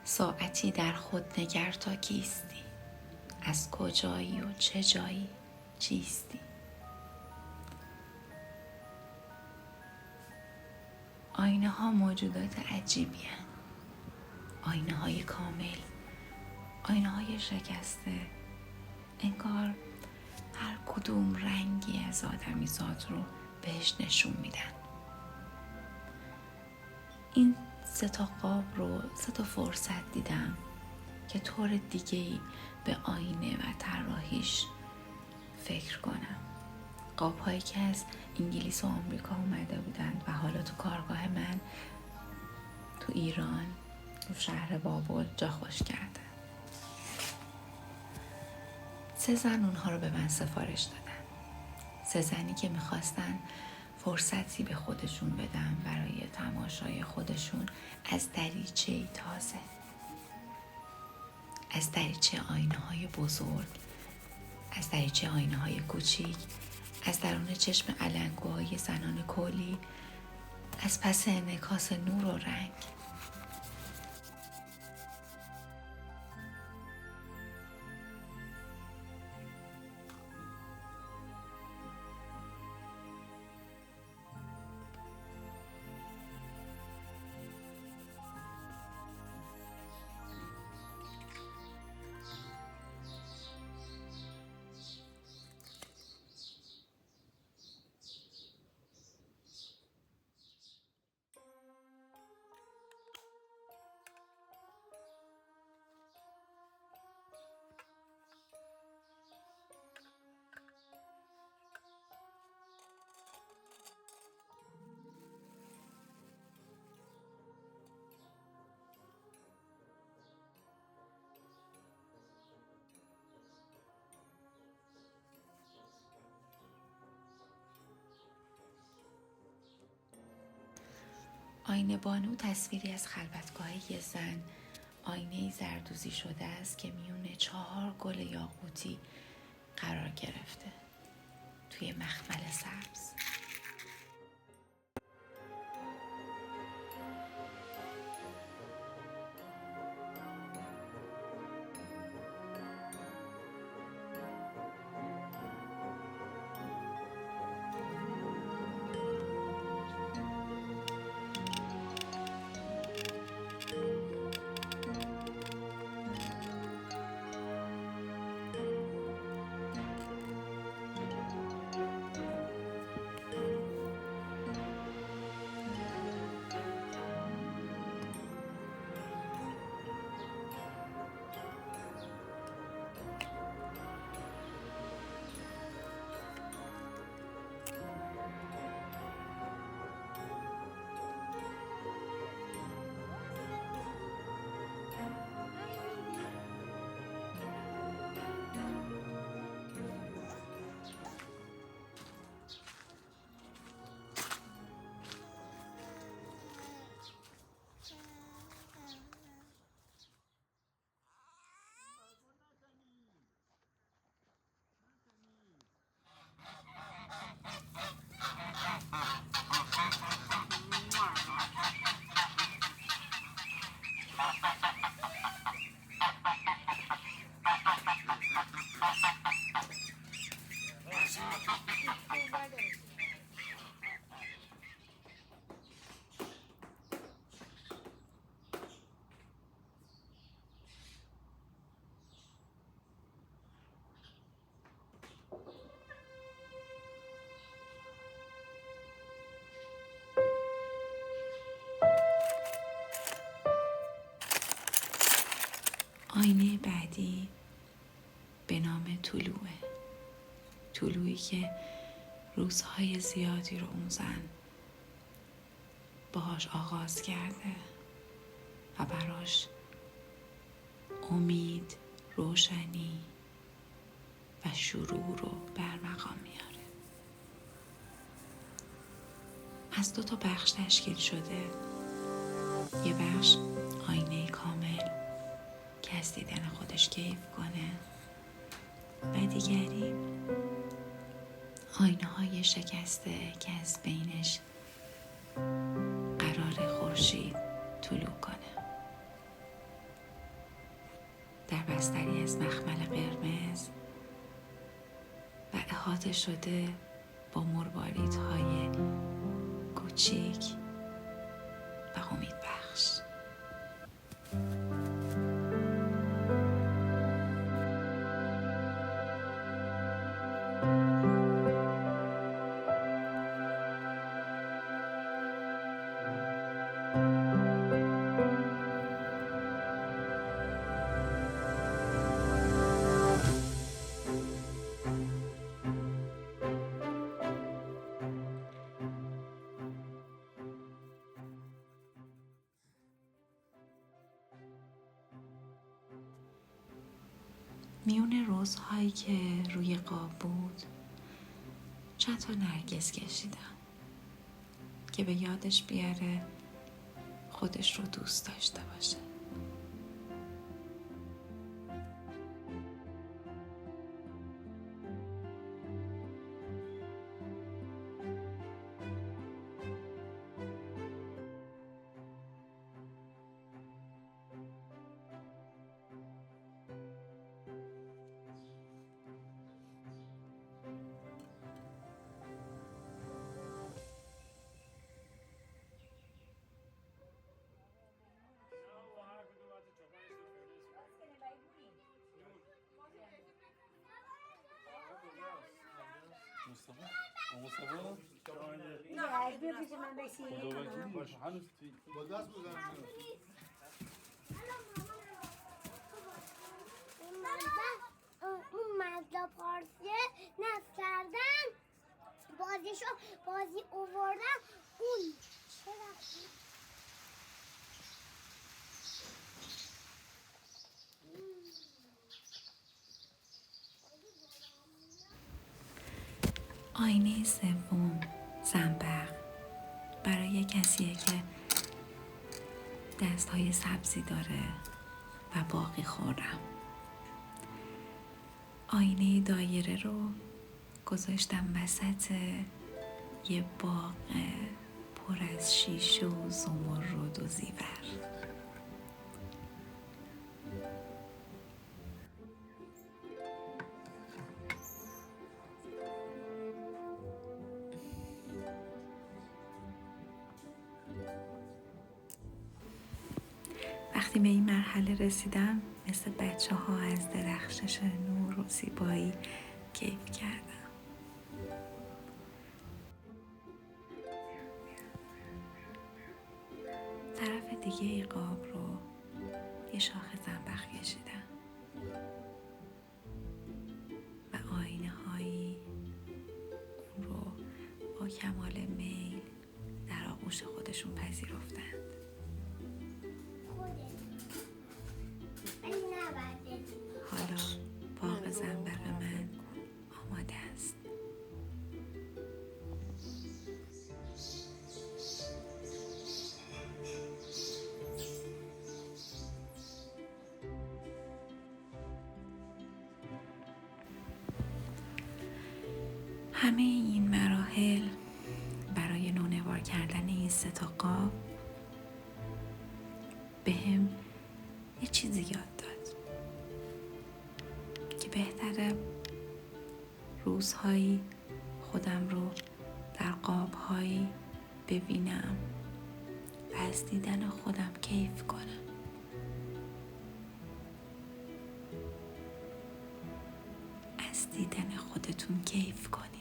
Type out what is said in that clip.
ساعتی در خود نگر تا کیستی، از کجایی و چه جایی چیستی. آینه ها موجودات عجیبی هستند. آینه های کامل، آینه های شکسته، انگار هر کدوم رنگی از آدمی زاد رو بهش نشون میدن. این 3 قاب رو 3 فرصت دیدم که طور دیگه‌ای به آینه و طراحیش فکر کنم. قاب هایی که از انگلیس و آمریکا اومده بودند و حالا تو کارگاه من تو ایران تو شهر بابل جا خوش کردن. 3 زن اونها رو به من سفارش دادن. 3 زنی که میخواستن فرصتی به خودشون بدن برای تماشای خودشون از دریچه‌ای تازه، از دریچه آینه های بزرگ، از دریچه آینه های کوچیک، از درون چشم علنگوهای زنان کولی، از پس انعکاس نور و رنگ. آینه بانو تصویری از خلوتگاه یه زن، آینه‌ای زردوزی شده است که میون 4 گل یاقوتی قرار گرفته توی مخمل سبز. آینه بعدی به نام طلوعی که روزهای زیادی رو اون زن باهاش آغاز کرده و براش امید، روشنی و شروع رو برمقام میاره. از 2 بخش تشکیل شده. یه بخش آینه کامل که از دیدن خودش کیف کنه و دیگری آینه های شکسته که از بینش قرار خورشید طلوع کنه. در بستری از مخمل قرمز و احاطه شده با مرواریدهای کوچیک و امیدبخش. میون رزهایی که روی قاب بود چند تا نرگس کشیدم که به یادش بیاره خودش رو دوست داشته باشه. اون مزدا پارسیه نصب کردن بازی اووردن اون آینه سوم زنبق برای کسیه که دستهای سبزی داره و باقی خورم. آینه دایره رو گذاشتم وسط یه باغ پر از شیشه و زمرد و زیور. وقتی به این مرحله رسیدم مثل بچه ها از درخشش نور و زیبایی کیف کردم. طرف دیگه ای قاب رو یه شاخ زنبق کشیدم و آینه هایی اون رو با کمال میل در آغوش خودشون پذیرفتند. حالا باغ زنبق من آماده است. همه این مراحل برای نونوار کردن این 3 تا قاب به هم یه چیزی یاد داد که بهتره روزهایی خودم رو در قابهایی ببینم و از دیدن خودم کیف کنم. از دیدن خودتون کیف کنید.